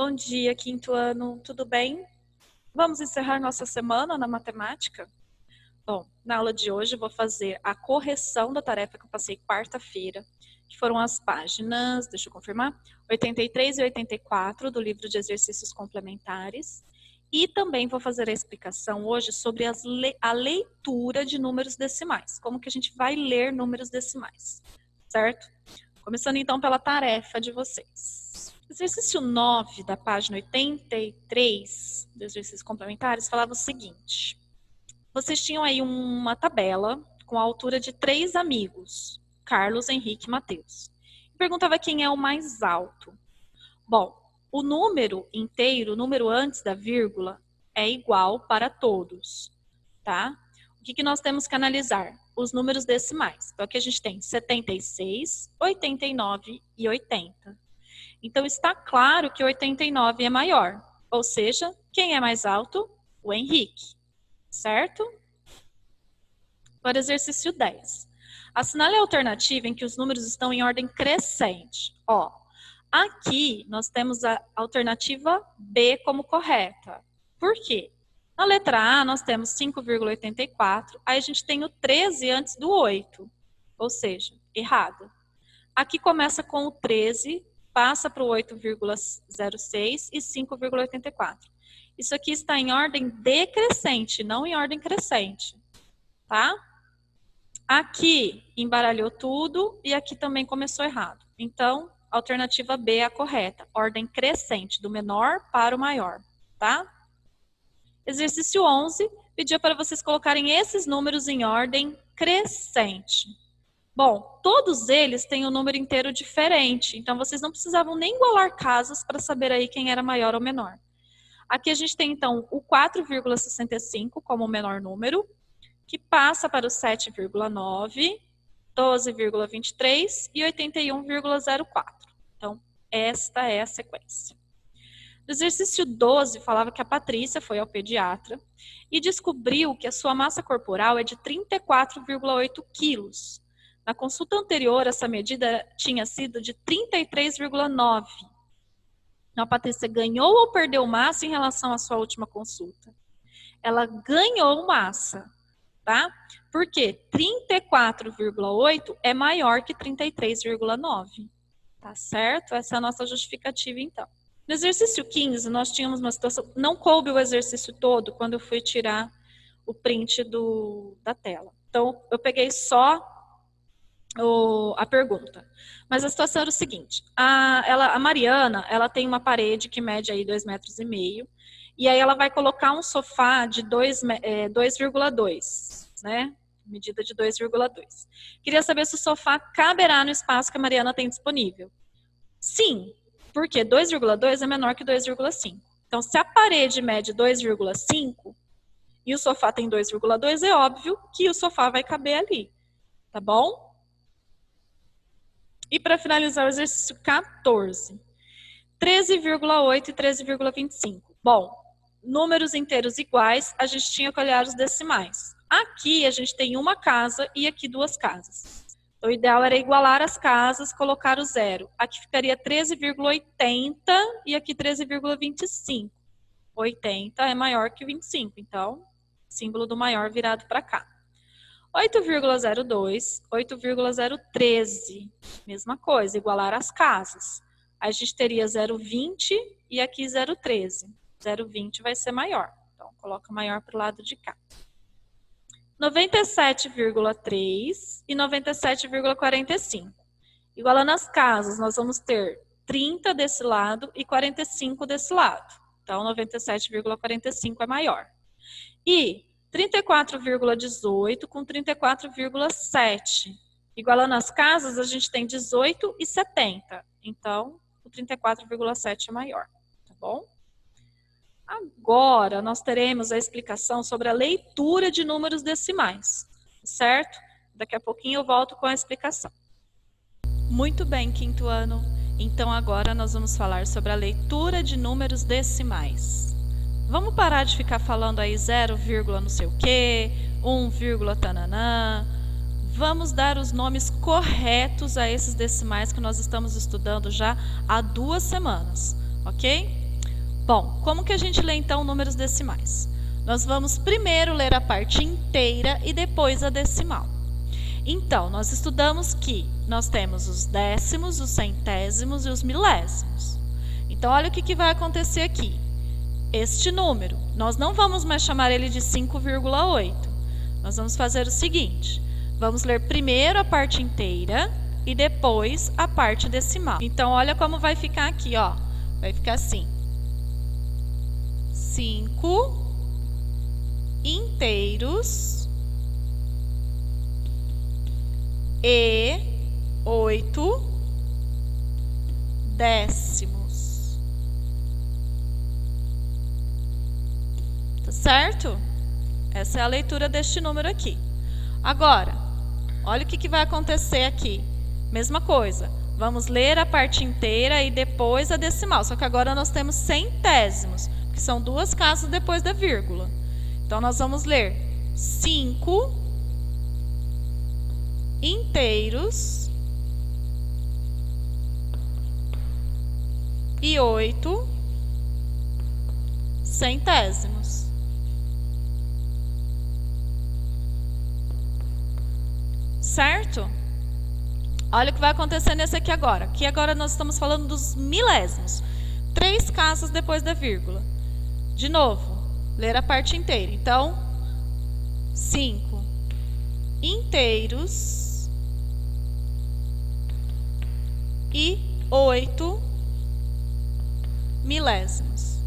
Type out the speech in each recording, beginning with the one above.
Bom dia, quinto ano, tudo bem? Vamos encerrar nossa semana na matemática? Bom, na aula de hoje eu vou fazer a correção da tarefa que eu passei quarta-feira, que foram as páginas, deixa eu confirmar, 83 e 84 do livro de exercícios complementares. E também vou fazer a explicação hoje sobre a leitura de números decimais, como que a gente vai ler números decimais, certo? Começando então pela tarefa de vocês. Exercício 9 da página 83 do exercícios complementares falava o seguinte. Vocês tinham aí uma tabela com a altura de 3 amigos, Carlos, Henrique e Matheus. Perguntava quem é o mais alto. Bom, o número inteiro, o número antes da vírgula, é igual para todos, tá? O que nós temos que analisar? Os números decimais. Então, aqui a gente tem 76, 89 e 80. Então, está claro que 89 é maior. Ou seja, quem é mais alto? O Henrique. Certo? Agora, exercício 10. Assinale a alternativa em que os números estão em ordem crescente. Ó, aqui nós temos a alternativa B como correta. Por quê? Na letra A, nós temos 5,84, aí a gente tem o 13 antes do 8, ou seja, errado. Aqui começa com o 13, passa para o 8,06 e 5,84. Isso aqui está em ordem decrescente, não em ordem crescente, tá? Aqui embaralhou tudo e aqui também começou errado. Então, a alternativa B é a correta, ordem crescente, do menor para o maior, tá? Exercício 11, pedia para vocês colocarem esses números em ordem crescente. Bom, todos eles têm um número inteiro diferente, então vocês não precisavam nem igualar casas para saber aí quem era maior ou menor. Aqui a gente tem, então, o 4,65 como o menor número, que passa para o 7,9, 12,23 e 81,04. Então, esta é a sequência. No exercício 12, falava que a Patrícia foi ao pediatra e descobriu que a sua massa corporal é de 34,8 quilos. Na consulta anterior, essa medida tinha sido de 33,9. Então, a Patrícia ganhou ou perdeu massa em relação à sua última consulta? Ela ganhou massa, tá? Porque 34,8 é maior que 33,9. Tá certo? Essa é a nossa justificativa, então. No exercício 15, nós tínhamos uma situação, não coube o exercício todo quando eu fui tirar o print da tela. Então, eu peguei só a pergunta. Mas a situação era o seguinte, a Mariana, ela tem uma parede que mede aí 2,5 metros, e aí ela vai colocar um sofá de 2,2, né? Medida de 2,2. Queria saber se o sofá caberá no espaço que a Mariana tem disponível. Sim, porque 2,2 é menor que 2,5. Então, se a parede mede 2,5 e o sofá tem 2,2, é óbvio que o sofá vai caber ali, tá bom? E para finalizar o exercício 14, 13,8 e 13,25. Bom, números inteiros iguais, a gente tinha que olhar os decimais. Aqui a gente tem uma casa e aqui 2 casas. Então, o ideal era igualar as casas, colocar o zero. Aqui ficaria 13,80 e aqui 13,25. 80 é maior que 25, então, símbolo do maior virado para cá. 8,02, 8,013, mesma coisa, igualar as casas. Aí a gente teria 0,20 e aqui 0,13. 0,20 vai ser maior, então coloca maior para o lado de cá. 97,3 e 97,45. Igualando as casas, nós vamos ter 30 desse lado e 45 desse lado. Então, 97,45 é maior. E 34,18 com 34,7. Igualando as casas, a gente tem 18 e 70. Então, o 34,7 é maior, tá bom? Agora, nós teremos a explicação sobre a leitura de números decimais, certo? Daqui a pouquinho eu volto com a explicação. Muito bem, quinto ano. Então, agora nós vamos falar sobre a leitura de números decimais. Vamos parar de ficar falando aí 0, não sei o quê, 1, tananã. Vamos dar os nomes corretos a esses decimais que nós estamos estudando já há 2 semanas, ok? Bom, como que a gente lê então números decimais? Nós vamos primeiro ler a parte inteira e depois a decimal. Então, nós estudamos que nós temos os décimos, os centésimos e os milésimos. Então, olha o que vai acontecer aqui. Este número, nós não vamos mais chamar ele de 5,8. Nós vamos fazer o seguinte: vamos ler primeiro a parte inteira e depois a parte decimal. Então, olha como vai ficar aqui, ó. Vai ficar assim: 5 inteiros e 8 décimos. Tá certo? Essa é a leitura deste número aqui. Agora, olha o que vai acontecer aqui. Mesma coisa. Vamos ler a parte inteira e depois a decimal. Só que agora nós temos centésimos, que são duas casas depois da vírgula. Então, nós vamos ler 5 inteiros e 8 centésimos. Certo? Olha o que vai acontecer nesse aqui agora. Aqui agora nós estamos falando dos milésimos. 3 casas depois da vírgula. De novo, ler a parte inteira. Então, 5 inteiros e 8 milésimos.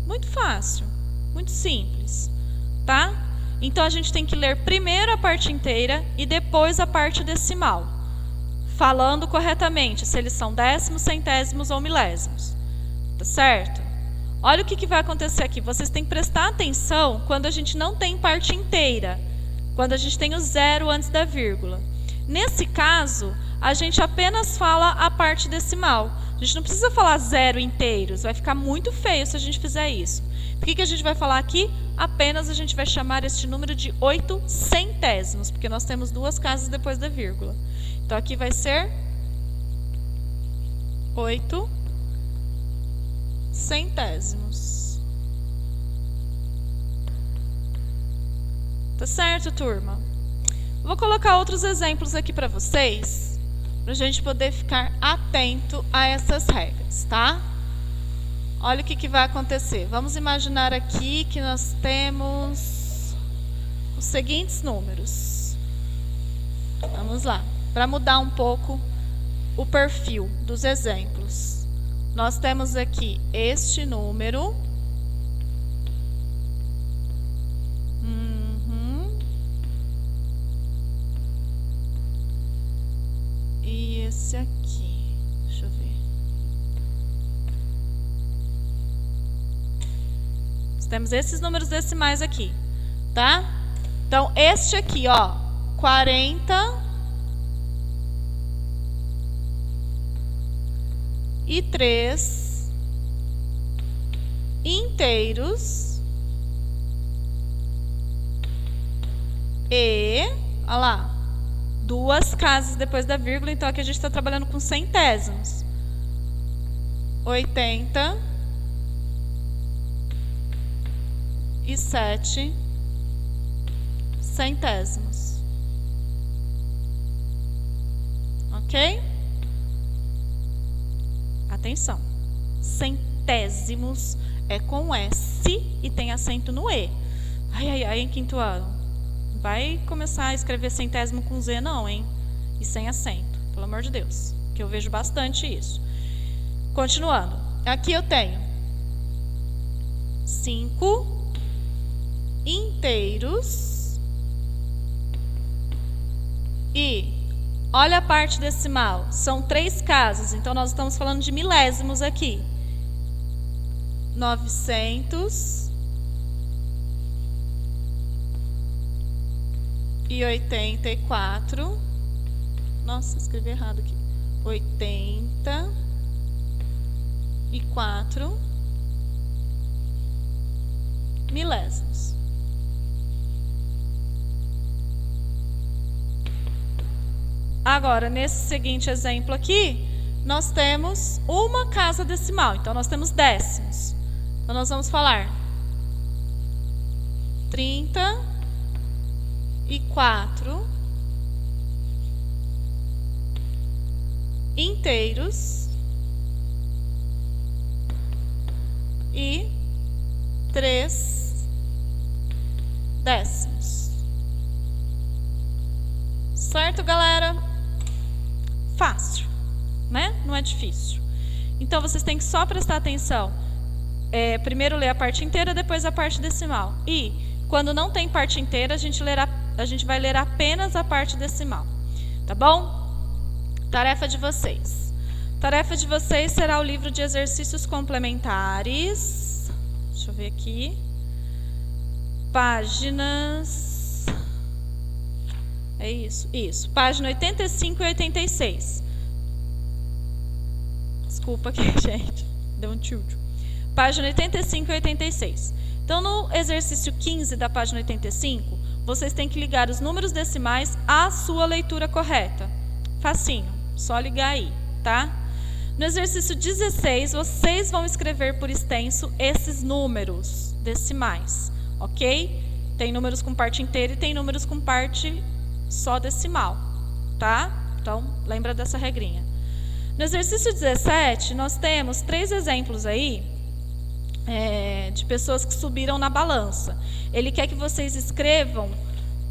Muito fácil, muito simples, tá? Então, a gente tem que ler primeiro a parte inteira e depois a parte decimal, falando corretamente se eles são décimos, centésimos ou milésimos. Tá certo? Olha o que vai acontecer aqui. Vocês têm que prestar atenção quando a gente não tem parte inteira, quando a gente tem o zero antes da vírgula. Nesse caso, a gente apenas fala a parte decimal. A gente não precisa falar zero inteiros, vai ficar muito feio se a gente fizer isso. O que a gente vai falar aqui? Apenas a gente vai chamar este número de 8 centésimos, porque nós temos duas casas depois da vírgula. Então, aqui vai ser 8 centésimos. Tá certo, turma? Vou colocar outros exemplos aqui para vocês, para a gente poder ficar atento a essas regras, tá? Olha o que vai acontecer. Vamos imaginar aqui que nós temos os seguintes números. Vamos lá. Para mudar um pouco o perfil dos exemplos. Nós temos aqui este número. E esse aqui. Deixa eu ver. Nós temos esses números decimais aqui, tá? Então, este aqui, ó, 43 inteiros e, olha lá, duas casas depois da vírgula, então aqui a gente está trabalhando com centésimos. 87 centésimos. Ok? Atenção. Centésimos é com S e tem acento no E. Ai, em quinto ano. Vai começar a escrever centésimo com Z não, hein? E sem acento, pelo amor de Deus. Que eu vejo bastante isso. Continuando. Aqui eu tenho 5 inteiros e olha a parte decimal, são 3 casas, então nós estamos falando de milésimos aqui. 984. Nossa, escrevi errado aqui. 84 milésimos. Agora, nesse seguinte exemplo aqui, nós temos uma casa decimal. Então, nós temos décimos. Então, nós vamos falar 34 inteiros e 3 décimos. Certo, galera? Fácil, né? Não é difícil. Então, vocês têm que só prestar atenção. Primeiro ler a parte inteira, depois a parte decimal. E, quando não tem parte inteira, a gente vai ler apenas a parte decimal. Tá bom? Tarefa de vocês. Tarefa de vocês será o livro de exercícios complementares. Deixa eu ver aqui. Páginas... É isso, isso. Página 85 e 86. Desculpa aqui, gente. Deu um tilt. Página 85 e 86. Então, no exercício 15 da página 85, vocês têm que ligar os números decimais à sua leitura correta. Facinho, só ligar aí, tá? No exercício 16, vocês vão escrever por extenso esses números decimais, ok? Tem números com parte inteira e tem números com parte só decimal, tá? Então, lembra dessa regrinha. No exercício 17, nós temos 3 exemplos aí de pessoas que subiram na balança. Ele quer que vocês escrevam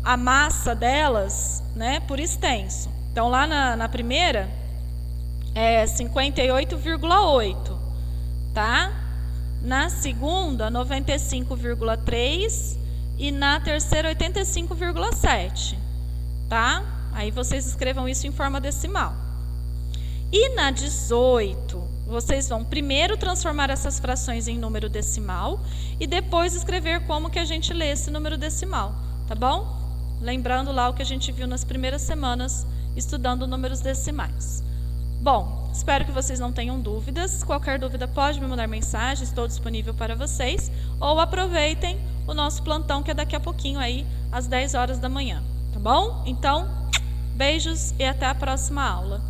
a massa delas, né, por extenso. Então, lá na primeira, é 58,8, tá? Na segunda, 95,3 e na terceira, 85,7, tá? Aí vocês escrevam isso em forma decimal. E na 18, vocês vão primeiro transformar essas frações em número decimal e depois escrever como que a gente lê esse número decimal, tá bom? Lembrando lá o que a gente viu nas primeiras semanas estudando números decimais. Bom, espero que vocês não tenham dúvidas. Qualquer dúvida pode me mandar mensagem, estou disponível para vocês. Ou aproveitem o nosso plantão que é daqui a pouquinho aí, às 10 horas da manhã, tá bom? Então, beijos e até a próxima aula.